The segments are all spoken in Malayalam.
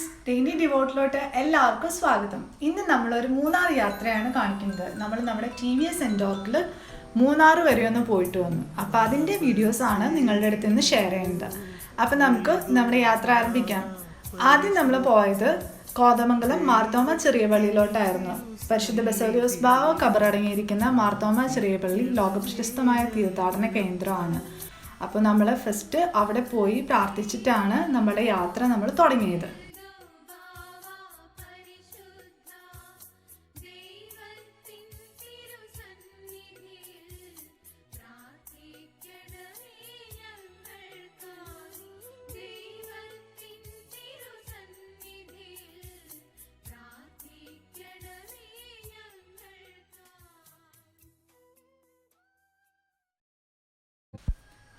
ഫ്രണ്ട്സ്, ഡെയിലി ഡിവോട്ടിലോട്ട് എല്ലാവർക്കും സ്വാഗതം. ഇന്ന് നമ്മളൊരു മൂന്നാർ യാത്രയാണ് കാണിക്കുന്നത്. നമ്മൾ നമ്മുടെ TVS എൻഡോർക്കിൽ മൂന്നാർ വരെ ഒന്ന് പോയിട്ട് വന്നു. അപ്പോൾ അതിൻ്റെ വീഡിയോസാണ് നിങ്ങളുടെ അടുത്ത് നിന്ന് ഷെയർ ചെയ്യുന്നത്. അപ്പോൾ നമുക്ക് നമ്മുടെ യാത്ര ആരംഭിക്കാം. ആദ്യം നമ്മൾ പോയത് കോതമംഗലം മാർത്തോമ ചെറിയ പള്ളിയിലോട്ടായിരുന്നു. പരിശുദ്ധ ബസേലിയോസ് ബാവ കബറടങ്ങിയിരിക്കുന്ന മാർത്തോമ ചെറിയ പള്ളി ലോകപ്രശസ്തമായ തീർത്ഥാടന കേന്ദ്രമാണ്. അപ്പോൾ നമ്മൾ ഫസ്റ്റ് അവിടെ പോയി പ്രാർത്ഥിച്ചിട്ടാണ് നമ്മുടെ യാത്ര നമ്മൾ തുടങ്ങിയത്.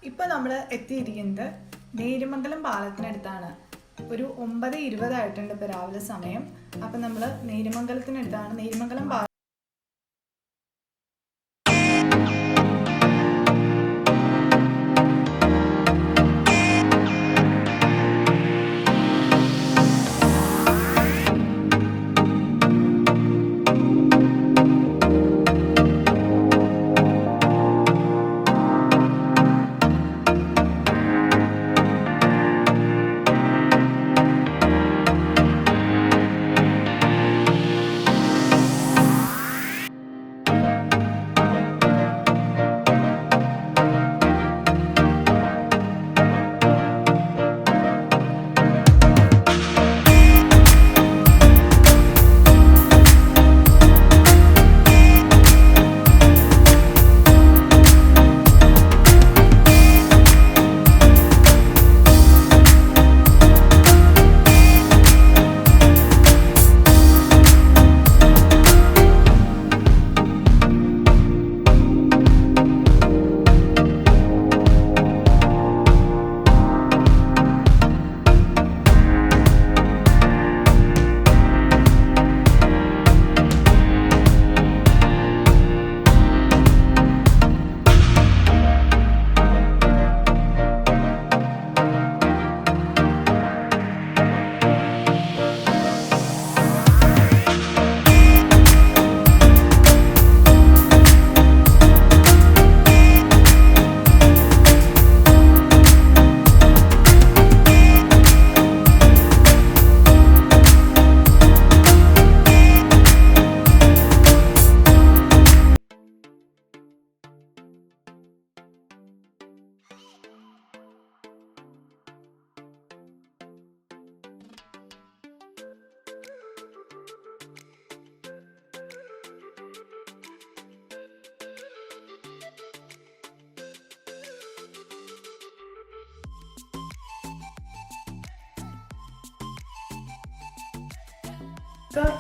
ഇപ്പോൾ നമ്മൾ എത്തിയിരിക്കുന്നത് നേര്യമംഗലം പാലത്തിനടുത്താണ്. ഒരു 9:20 ആയിട്ടുണ്ട് ഇപ്പോൾ രാവിലെ സമയം. അപ്പം നമ്മൾ നേര്യമംഗലത്തിനടുത്താണ്. നേര്യമംഗലം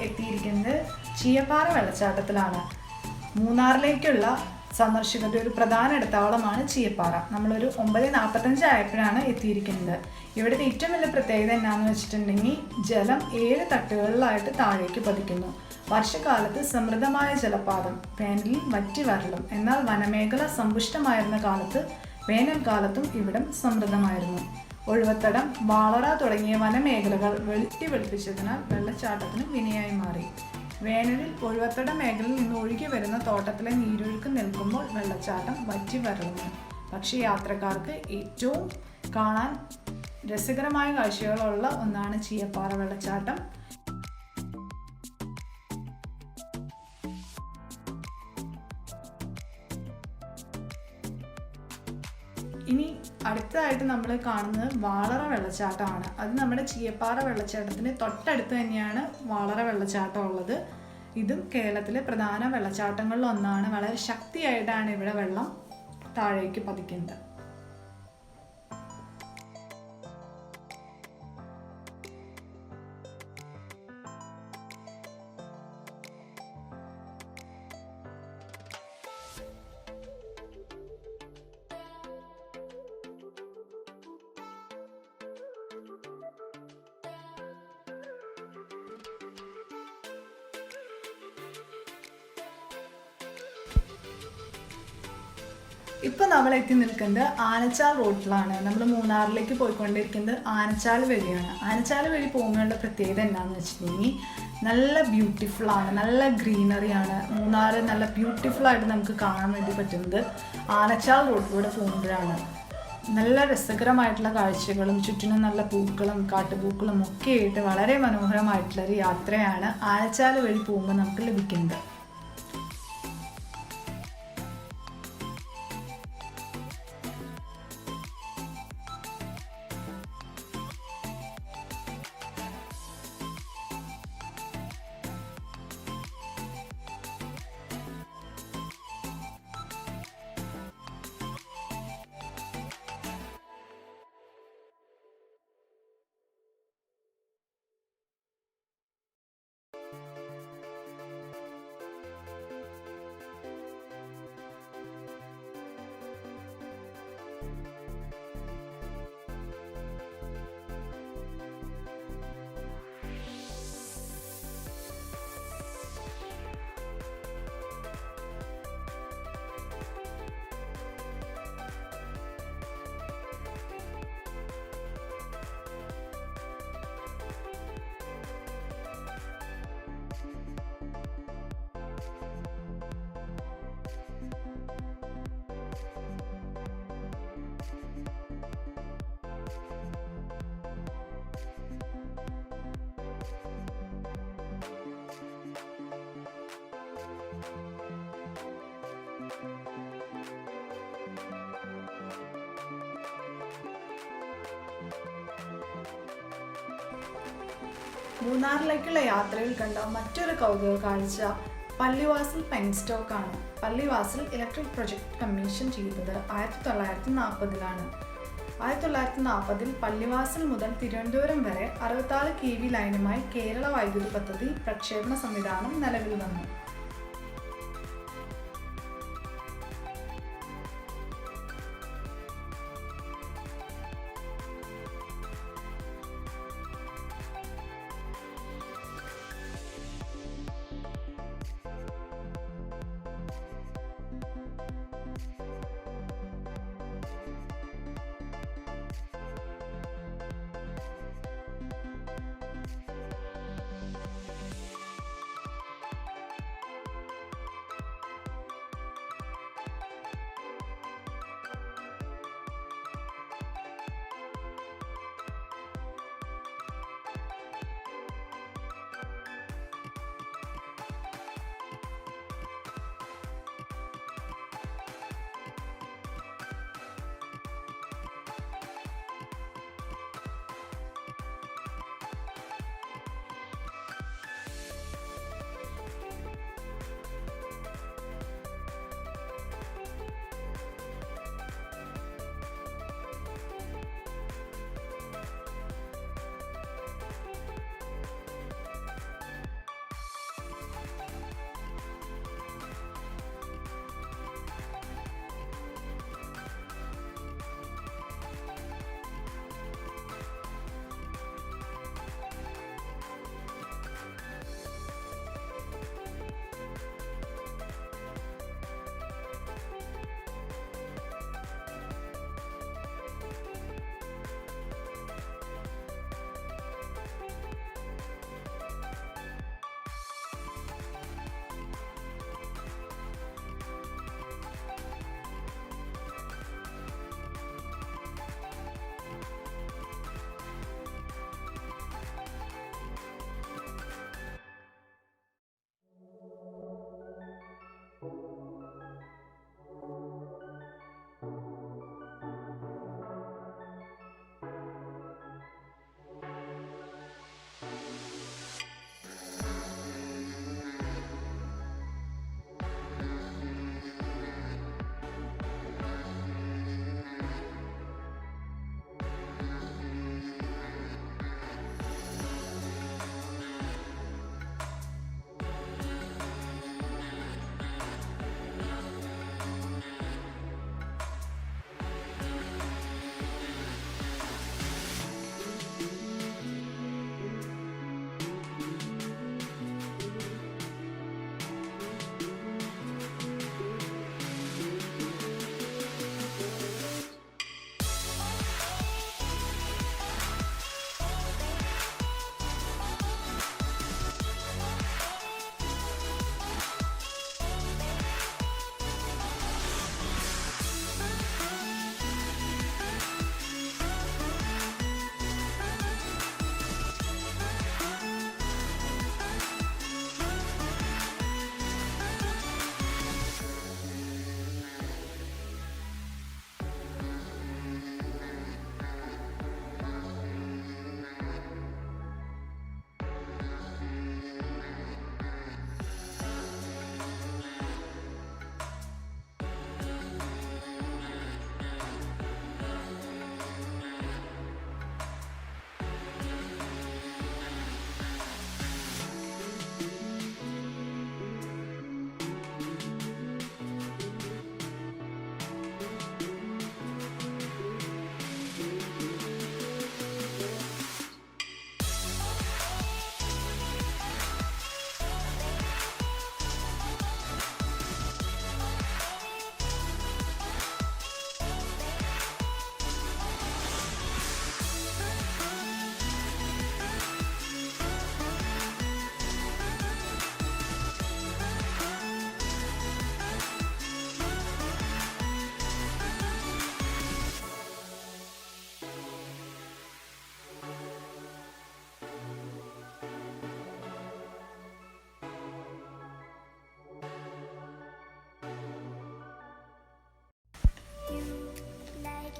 എത്തിയിരിക്കുന്നത് ചീയപ്പാറ വെള്ളച്ചാട്ടത്തിലാണ്. മൂന്നാറിലേക്കുള്ള സന്ദർശകരുടെ ഒരു പ്രധാന ഇടത്താവളമാണ് ചീയപ്പാറ. നമ്മളൊരു 9:45 ആയപ്പോഴാണ് എത്തിയിരിക്കുന്നത്. ഇവിടുത്തെ ഏറ്റവും വലിയ പ്രത്യേകത എന്നാന്ന് വെച്ചിട്ടുണ്ടെങ്കിൽ ജലം 7 തട്ടുകളിലായിട്ട് താഴേക്ക് പതിക്കുന്നു. വർഷകാലത്ത് സമൃദ്ധമായ ജലപാതം, വേനലിൽ വറ്റി വരളും. എന്നാൽ വനമേഖല സമ്പുഷ്ടമായിരുന്ന കാലത്ത് വേനൽക്കാലത്തും ഇവിടം സമൃദ്ധമായിരുന്നു. ഒഴുവത്തടം, വാളറ തുടങ്ങിയ വനമേഖലകൾ വെളുപ്പിച്ചതിനാൽ വെള്ളച്ചാട്ടത്തിന് വിനയായി മാറി. വേനലിൽ ഒഴുവത്തട മേഖലയിൽ നിന്ന് ഒഴുകി വരുന്ന തോട്ടത്തിലെ നീരൊഴുക്ക് നിൽക്കുമ്പോൾ വെള്ളച്ചാട്ടം വറ്റി വരളുന്നു. പക്ഷേ യാത്രക്കാർക്ക് ഏറ്റവും കാണാൻ രസകരമായ കാഴ്ചകളുള്ള ഒന്നാണ് ചീയപ്പാറ വെള്ളച്ചാട്ടം. ഇനി അടുത്തതായിട്ട് നമ്മൾ കാണുന്നത് വാളറ വെള്ളച്ചാട്ടമാണ്. അത് നമ്മുടെ ചീയപ്പാറ വെള്ളച്ചാട്ടത്തിന് തൊട്ടടുത്ത് തന്നെയാണ് വാളറ വെള്ളച്ചാട്ടം ഉള്ളത്. ഇതും കേരളത്തിലെ പ്രധാന വെള്ളച്ചാട്ടങ്ങളിൽ ഒന്നാണ്. വളരെ ശക്തിയായിട്ടാണ് ഇവിടെ വെള്ളം താഴേക്ക് പതിക്കുന്നത്. ഇപ്പം നമ്മൾ എത്തി നിൽക്കുന്നത് ആനച്ചാൽ റോഡിലാണ്. നമ്മൾ മൂന്നാറിലേക്ക് പോയിക്കൊണ്ടിരിക്കുന്നത് ആനച്ചാൽ വഴിയാണ്. ആനച്ചാൽ വഴി പോകുന്നതിനുള്ള പ്രത്യേകത എന്താണെന്ന് വെച്ചിട്ടുണ്ടെങ്കിൽ നല്ല ബ്യൂട്ടിഫുള്ളാണ്, നല്ല ഗ്രീനറിയാണ്. മൂന്നാർ നല്ല ബ്യൂട്ടിഫുള്ളായിട്ട് നമുക്ക് കാണാൻ വേണ്ടി പറ്റുന്നത് ആനച്ചാൽ റോഡിലൂടെ പോകുമ്പോഴാണ്. നല്ല രസകരമായിട്ടുള്ള കാഴ്ചകളും ചുറ്റിനും നല്ല പൂക്കളും കാട്ടുപൂക്കളും ഒക്കെ ആയിട്ട് വളരെ മനോഹരമായിട്ടുള്ളൊരു യാത്രയാണ് ആനച്ചാൽ വഴി പോകുമ്പോൾ നമുക്ക് ലഭിക്കുന്നത്. മൂന്നാറിലേക്കുള്ള യാത്രയിൽ കണ്ട മറ്റൊരു കൗതുക കാഴ്ച പള്ളിവാസൽ പെൻ സ്റ്റോക്കാണ്. പള്ളിവാസൽ ഇലക്ട്രിക് പ്രൊജക്ട് കമ്മീഷൻ ചെയ്തത് 1940-ലാണ്. 1940 പള്ളിവാസൽ മുതൽ തിരുവനന്തപുരം വരെ 66 kV ലൈനുമായി കേരള വൈദ്യുതി പദ്ധതി പ്രക്ഷേപണ സംവിധാനം നിലവിൽ വന്നു.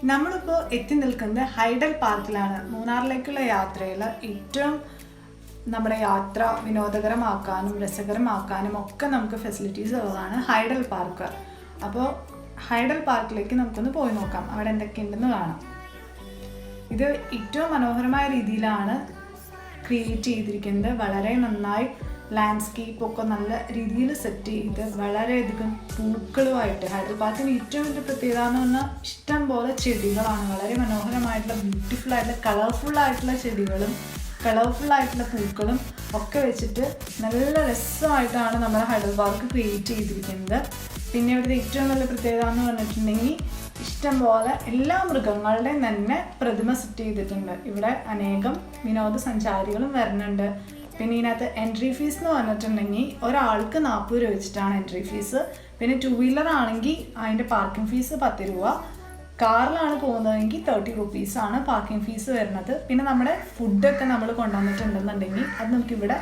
നമ്മളിപ്പോൾ എത്തി നിൽക്കുന്നത് ഹൈഡൽ പാർക്കിലാണ്. മൂന്നാറിലേക്കുള്ള യാത്രയിൽ ഏറ്റവും നമ്മുടെ യാത്ര വിനോദകരമാക്കാനും രസകരമാക്കാനും ഒക്കെ നമുക്ക് ഫെസിലിറ്റീസ് ഉള്ളതാണ് ഹൈഡൽ പാർക്ക്. അപ്പോൾ ഹൈഡൽ പാർക്കിലേക്ക് നമുക്കൊന്ന് പോയി നോക്കാം, അവിടെ എന്തൊക്കെയുണ്ടെന്ന് കാണാം. ഇത് ഏറ്റവും മനോഹരമായ രീതിയിലാണ് ക്രിയേറ്റ് ചെയ്തിരിക്കുന്നത്. വളരെ നന്നായി ലാൻഡ്സ്കേപ്പ് ഒക്കെ നല്ല രീതിയിൽ സെറ്റ് ചെയ്ത് വളരെയധികം പൂക്കളുമായിട്ട്. ഹൈഡൽ പാർക്കിന് ഏറ്റവും വലിയ പ്രത്യേകത എന്ന് പറഞ്ഞാൽ ഇഷ്ടം പോലെ ചെടികളാണ്. വളരെ മനോഹരമായിട്ടുള്ള ബ്യൂട്ടിഫുൾ ആയിട്ടുള്ള കളർഫുള്ളായിട്ടുള്ള ചെടികളും കളർഫുള്ളായിട്ടുള്ള പൂക്കളും ഒക്കെ വെച്ചിട്ട് നല്ല രസമായിട്ടാണ് നമ്മുടെ ഹൈഡൽ പാർക്ക് ക്രിയേറ്റ് ചെയ്തിരിക്കുന്നത്. പിന്നെ ഇവിടുത്തെ ഏറ്റവും നല്ല പ്രത്യേകത എന്ന് പറഞ്ഞിട്ടുണ്ടെങ്കിൽ ഇഷ്ടംപോലെ എല്ലാ മൃഗങ്ങളുടെയും തന്നെ പ്രതിമ സെറ്റ് ചെയ്തിട്ടുണ്ട്. ഇവിടെ അനേകം വിനോദസഞ്ചാരികളും വരുന്നുണ്ട്. പിന്നെ ഇതിനകത്ത് എൻട്രി ഫീസ് എന്ന് പറഞ്ഞിട്ടുണ്ടെങ്കിൽ ഒരാൾക്ക് 40 രൂപ വെച്ചിട്ടാണ് എൻട്രി ഫീസ്. പിന്നെ 2 വീലർ ആണെങ്കിൽ അതിൻ്റെ പാർക്കിംഗ് ഫീസ് 10 രൂപ. കാറിലാണ് പോകുന്നതെങ്കിൽ 30 റുപ്പീസാണ് പാർക്കിംഗ് ഫീസ് വരുന്നത്. പിന്നെ നമ്മുടെ ഫുഡൊക്കെ നമ്മൾ കൊണ്ടുവന്നിട്ടുണ്ടെന്നുണ്ടെങ്കിൽ അത് നമുക്കിവിടെ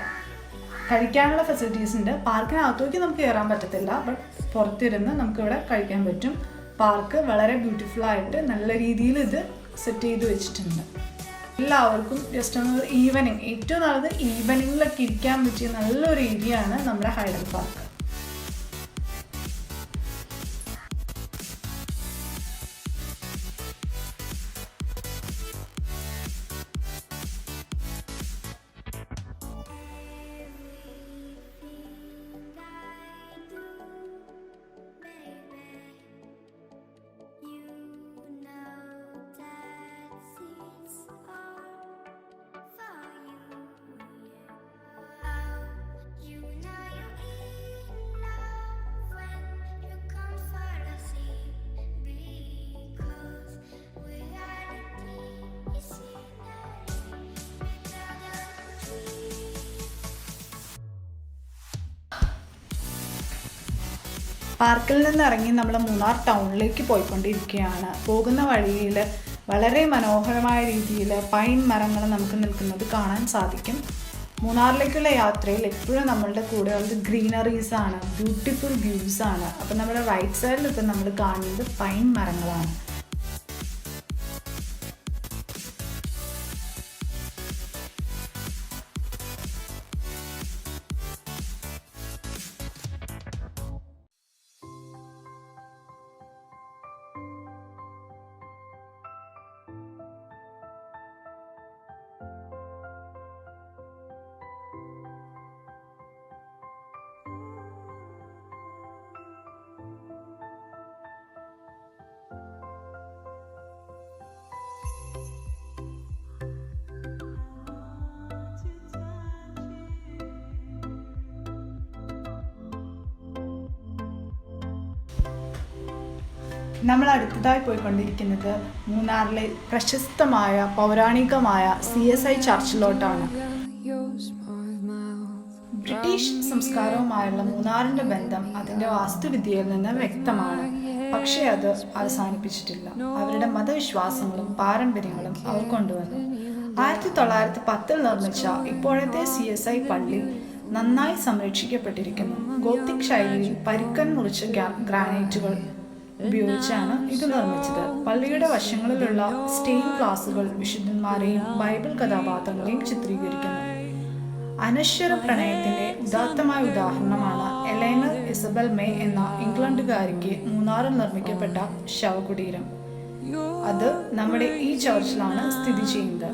കഴിക്കാനുള്ള ഫെസിലിറ്റീസ് ഉണ്ട്. പാർക്കിനകത്തേക്ക് നമുക്ക് കയറാൻ പറ്റത്തില്ല, ബട്ട് പുറത്തിരുന്ന് നമുക്കിവിടെ കഴിക്കാൻ പറ്റും. പാർക്ക് വളരെ ബ്യൂട്ടിഫുള്ളായിട്ട് നല്ല രീതിയിൽ ഇത് സെറ്റ് ചെയ്ത് വെച്ചിട്ടുണ്ട്. എല്ലാവർക്കും ജസ്റ്റ് ഒന്ന് ഈവനിങ്, ഏറ്റവും നല്ലത് ഈവനിങ്ങിലൊക്കെ ഇരിക്കാൻ പറ്റിയ നല്ലൊരു ഏരിയ ആണ് നമ്മുടെ ഹൈഡൽ പാർക്ക്. പാർക്കിൽ നിന്ന് ഇറങ്ങി നമ്മൾ മൂന്നാർ ടൗണിലേക്ക് പോയിക്കൊണ്ടിരിക്കുകയാണ്. പോകുന്ന വഴിയിൽ വളരെ മനോഹരമായ രീതിയിൽ പൈൻ മരങ്ങൾ നമുക്ക് നിൽക്കുന്നത് കാണാൻ സാധിക്കും. മൂന്നാറിലേക്കുള്ള യാത്രയിൽ എപ്പോഴും നമ്മളുടെ കൂടെ ഉള്ളത് ഗ്രീനറീസ് ആണ്, ബ്യൂട്ടിഫുൾ വ്യൂസ് ആണ്. അപ്പം നമ്മുടെ റൈറ്റ് സൈഡിൽ ഇപ്പം നമ്മൾ കാണുന്നത് പൈൻ മരങ്ങളാണ്. നമ്മൾ അടുത്തതായി പോയിക്കൊണ്ടിരിക്കുന്നത് മൂന്നാറിലെ പ്രശസ്തമായ പൗരാണികമായ CSI ചർച്ചിലോട്ടാണ്. ബ്രിട്ടീഷ് സംസ്കാരവുമായുള്ള മൂന്നാറിൻ്റെ ബന്ധം അതിൻ്റെ വാസ്തുവിദ്യയിൽ നിന്ന് വ്യക്തമാണ്. പക്ഷേ അത് അവസാനിപ്പിച്ചിട്ടില്ല. അവരുടെ മതവിശ്വാസങ്ങളും പാരമ്പര്യങ്ങളും അവർ കൊണ്ടുവന്നു. 1910 നിർമ്മിച്ച ഇപ്പോഴത്തെ CSI പള്ളി നന്നായി സംരക്ഷിക്കപ്പെട്ടിരിക്കുന്നു. ഗോത്തിക് ശൈലിയിൽ പരുക്കൻ മുറിച്ച ഗ്രാനൈറ്റുകൾ ഉപയോഗിച്ചാണ് ഇത് നിർമ്മിച്ചത്. പള്ളിയുടെ വശങ്ങളിലുള്ള സ്റ്റെയിൻ ഗ്ലാസുകൾ വിശുദ്ധന്മാരെയും ബൈബിൾ കഥാപാത്രങ്ങളെയും ചിത്രീകരിക്കുന്നു. അനശ്വര പ്രണയത്തിന്റെ ഉദാത്തമായ ഉദാഹരണമാണ് എലൈനർ ഇസബൽ മേ എന്ന ഇംഗ്ലണ്ടുകാരിക്ക് മൂന്നാറിൽ നിർമ്മിക്കപ്പെട്ട ശവകുടീരം. അത് നമ്മുടെ ഈ ചർച്ചിലാണ് സ്ഥിതി ചെയ്യുന്നത്.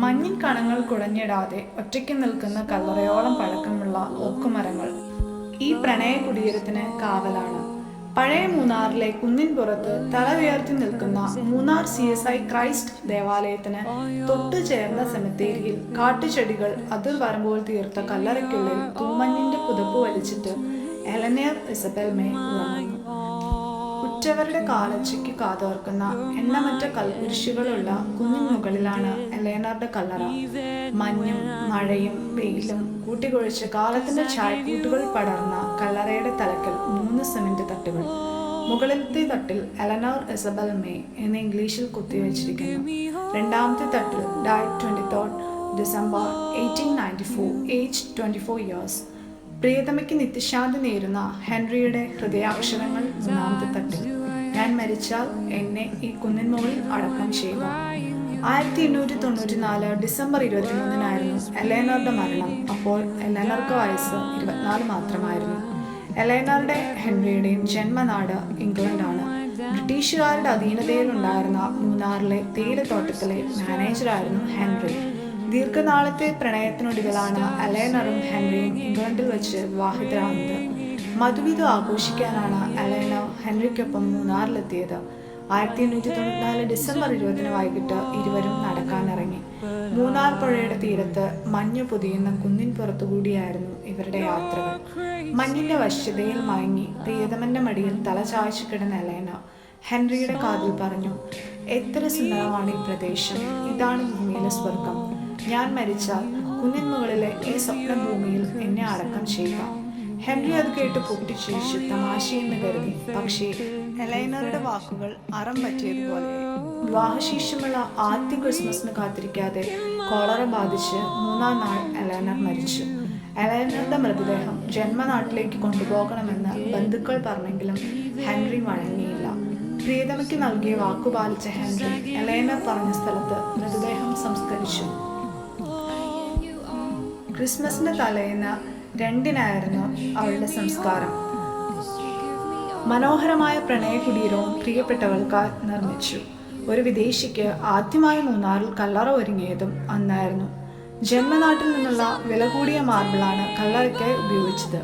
മഞ്ഞിൻ കണങ്ങൾ കുടഞ്ഞിടാതെ ഒറ്റയ്ക്ക് നിൽക്കുന്ന കല്ലറയോളം പഴക്കമുള്ള ഓക്കുമരങ്ങൾ ഈ പ്രണയ കുടീരത്തിന് കാവലാണ്. പഴയ മൂന്നാറിലെ കുന്നിൻ പുറത്ത് തല ഉയർത്തി നിൽക്കുന്ന മൂന്നാർ CSI ക്രൈസ്റ്റ് ദേവാലയത്തിന് തൊട്ടു ചേർന്ന സെമിത്തേരിയിൽ കാട്ടുചെടികൾ അതിർ വരുമ്പോൾ തീർത്ത കല്ലറയ്ക്കുള്ളിൽ തൂമഞ്ഞിന്റെ പുതപ്പ് വലിച്ചിട്ട് എലനർ ഇസബൽ മേ ഉറങ്ങുന്നു. ഉറ്റവരുടെ കാലച്ചയ്ക്ക് കാതോർക്കുന്ന എണ്ണമറ്റ കൽകുരിശുകളുള്ള കുന്നിൻ മുകളിലാണ് എലനറുടെ കല്ലറ. മഞ്ഞും മഴയും വെയിലും കൂട്ടിക്കൊഴിച്ച് കാലത്തിന്റെ ചായക്കൂട്ടുകൾ പടർന്ന കല്ലറയുടെ തലക്കൽ 3 സിമന്റ് തട്ടുകൾ. മുകളിലത്തെ തട്ടിൽ എലനോർ ഇസബൽ മേ എന്ന് ഇംഗ്ലീഷിൽ കുത്തിവെച്ചിരിക്കുന്നു. രണ്ടാമത്തെ തട്ടിൽ ഡയറ്റ് 23 ഡിസംബർ 1894, ഏജ് 24 years. പ്രിയതമയ്ക്ക് നിത്യശാന്തി നേരുന്ന ഹെൻറിയുടെ ഹൃദയാക്ഷരങ്ങൾ 3-ാമത്തെ തട്ടിൽ. ഞാൻ മരിച്ചാൽ എന്നെ ഈ കുന്നിൻ മുകളിൽ അടക്കം ചെയ്യുക. 1894 ഡിസംബർ 23 എലൈനറുടെ മരണം. അപ്പോൾ എലൈനർക്ക് വയസ്സ് 24 മാത്രമായിരുന്നു. എലൈനറുടെ ഹെൻറിയുടെയും ജന്മനാട് ഇംഗ്ലണ്ടാണ്. ബ്രിട്ടീഷുകാരുടെ അധീനതയിലുണ്ടായിരുന്ന മൂന്നാറിലെ തേയിലത്തോട്ടത്തിലെ മാനേജറായിരുന്നു ഹെൻറി. ദീർഘനാളത്തെ പ്രണയത്തിനൊടുവിലാണ് എലൈനറും ഹെൻറിയും ഇംഗ്ലണ്ടിൽ വെച്ച് വിവാഹിതരാകുന്നത്. മധുവിധു ആഘോഷിക്കാനാണ് എലൈനർ ഹെൻറിക്കൊപ്പം മൂന്നാറിലെത്തിയത്. 1894 ഡിസംബർ 20 വൈകിട്ട് ഇരുവരും നടക്കാനിറങ്ങി. മൂന്നാർ പുഴയുടെ തീരത്ത് മഞ്ഞു പൊതിയുന്ന കുന്നിൻ പുറത്തുകൂടിയായിരുന്നു ഇവരുടെ യാത്രകൾ. മഞ്ഞിന്റെ വശ്യതയിൽ മയങ്ങി പ്രിയതമന്റെ മടിയിൽ തല ചായ്ച്ചു കിടന്ന എലൈനർ ഹെൻറിയുടെ കാതിൽ പറഞ്ഞു, എത്ര സുന്ദരമാണ് ഈ പ്രദേശം, ഇതാണ് ഭൂമിയിലെ സ്വർഗം. ഞാൻ മരിച്ചാൽ കുന്നിൻ മുകളിലെ ഈ സ്വപ്നഭൂമിയിൽ എന്നെ അടക്കം ചെയ്യുക. ഹെൻറി അത് കേട്ട് പൊട്ടിച്ചിരിച്ചു തമാശയെന്ന് കരുതി. പക്ഷേ എലൈനറുടെ വാക്കുകൾ അറം പറ്റിയതുപോലെ. വിവാഹശേഷമുള്ള ആദ്യ ക്രിസ്മസിന് കാത്തിരിക്കാതെ കോളറ ബാധിച്ച് 3-ാം നാൾ എലൈനർ മരിച്ചു. എലൈനറുടെ മൃതദേഹം ജന്മനാട്ടിലേക്ക് കൊണ്ടുപോകണമെന്ന് ബന്ധുക്കൾ പറഞ്ഞെങ്കിലും ഹെൻറി വഴങ്ങിയില്ല. പ്രിയതമയ്ക്ക് നൽകിയ വാക്കുപാലിച്ച ഹെൻറി എലൈനർ പറഞ്ഞ സ്ഥലത്ത് മൃതദേഹം സംസ്കരിച്ചു. ക്രിസ്മസിന്റെ തലേന്ന് 2-നായിരുന്നു അവളുടെ സംസ്കാരം. മനോഹരമായ പ്രണയകുടീരവും പ്രിയപ്പെട്ടവൾക്കായി നിർമ്മിച്ചു. ഒരു വിദേശിക്ക് ആദ്യമായി മൂന്നാറിൽ കല്ലറ ഒരുങ്ങിയതും അന്നായിരുന്നു. ജന്മനാട്ടിൽ നിന്നുള്ള വില കൂടിയ മാർബിളാണ് കല്ലറയ്ക്കായി ഉപയോഗിച്ചത്.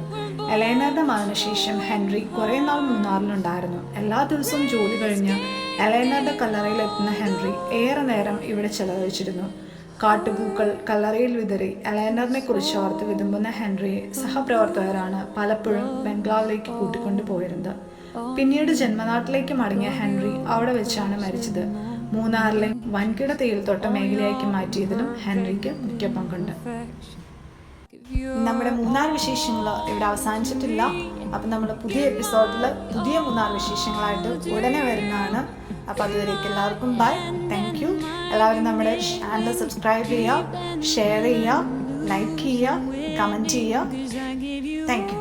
എലൈനറുടെ മരണശേഷം ഹെൻറി കുറെ നാൾ മൂന്നാറിലുണ്ടായിരുന്നു. എല്ലാ ദിവസവും ജോലി കഴിഞ്ഞ് എലൈനറുടെ കല്ലറയിലെത്തുന്ന ഹെൻറി ഏറെ നേരം ഇവിടെ ചെലവഴിച്ചിരുന്നു. കാട്ടുപൂക്കൾ കല്ലറയിൽ വിതറി എലൈനറിനെ കുറിച്ച് ഓർത്ത് വിതുമ്പുന്ന ഹെൻറിയെ സഹപ്രവർത്തകരാണ് പലപ്പോഴും ബംഗ്ലാവിലേക്ക് കൂട്ടിക്കൊണ്ടു പോയിരുന്നത്. പിന്നീട് ജന്മനാട്ടിലേക്ക് മടങ്ങിയ ഹെൻറി അവിടെ വെച്ചാണ് മരിച്ചത്. മൂന്നാറിലെ വൻകിട തേയിലത്തോട്ട മേഖലയാക്കി മാറ്റിയതിലും ഹെൻറിക്ക് മുഖ്യ പങ്കുണ്ട്. നമ്മുടെ മൂന്നാർ വിശേഷങ്ങൾ ഇവിടെ അവസാനിച്ചിട്ടില്ല. അപ്പം നമ്മൾ പുതിയ എപ്പിസോഡിൽ പുതിയ മൂന്നാർ വിശേഷങ്ങളായിട്ട് ഉടനെ വരുന്നതാണ്. അപ്പോൾ അതുവരേക്ക് എല്ലാവർക്കും ബൈ, താങ്ക് യു. എല്ലാവരും നമ്മുടെ ചാനൽ സബ്സ്ക്രൈബ് ചെയ്യുക, ഷെയർ ചെയ്യുക, ലൈക്ക് ചെയ്യുക, കമൻറ്റ് ചെയ്യുക. Thank you.